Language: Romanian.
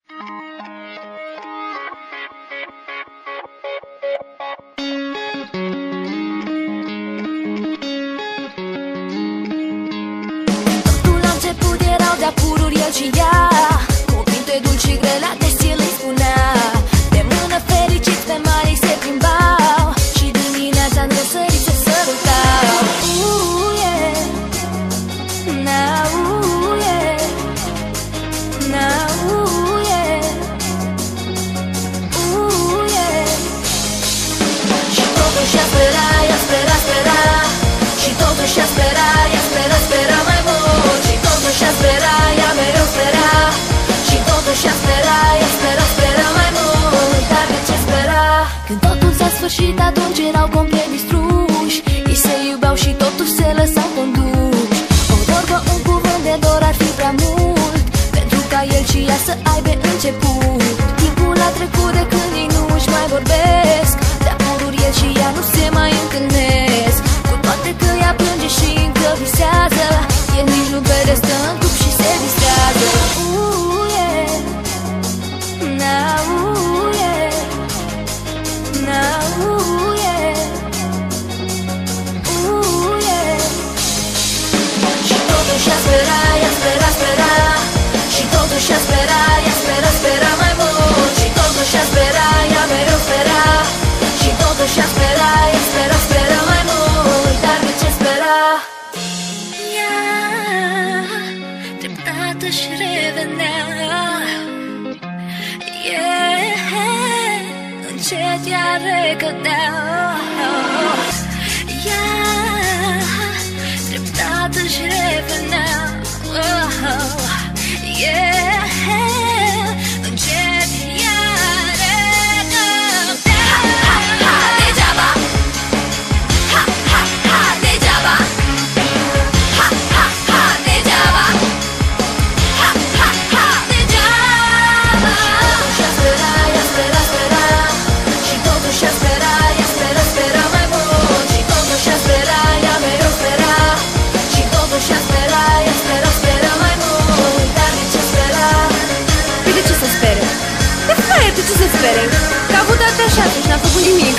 Totul la început erau de-a pururi el și ea, cuvinte dulci și grele adesea îi spunea. De mână fericiți pe mare se plimbau și dimineața în răsărit se sărutau. Yeah. Now, yeah. Now, yeah. Yeah. Și totuși ea spera, ea spera, spera. Și totuși ea spera, ea spera, spera mai mult. Și totuși ea spera, ea mereu spera. Și totuși ea spera, ea spera, spera mai mult. Dar de ce spera? Când totul s-a sfârșit, atunci erau complet distruși. Ei se iubeau și totuși se lăsau conduși. O vorbă, un cuvânt de dor ar fi prea mult pentru ca el și ea să aibă început. Timpul a trecut de când ei nu își mai vorbesc. De-a pururi el și ea nu se mai întâlnesc. Cu toate că ea plânge și încă visează, el nici nu vede, stă în cup și se distrează. Yeah. Now, yeah. Now, yeah. Yeah. Și totuși ea spera, ea spera, spera. Și totuși ea spera, ea spera, spera mai mult. Și totuși ea spera, ea mereu spera. Și totuși ea spera, ea spera, spera mai mult. Dar de ce spera? Ea treptat își revenea. Yeah. Încet ea recădea. Ea treptat își revenea. Yeah. Încet ea recădea. Ha, ha, degeaba. Ha, ha, ha, degeaba. Ha, ha, ha, degeaba. Ha, ha, ha, degeaba. Și totuși ea spera, ea spera, spera. Și totuși ea spera, ea spera, spera mai mult. Și totuși ea spera, ea mereu spera. Și totuși ea spera, ea spera, spera mai mult. Dar de ce spera? Păi de ce să spere? De aia, de ce să spere? Că a avut atâtea șanse și n-a făcut nimic.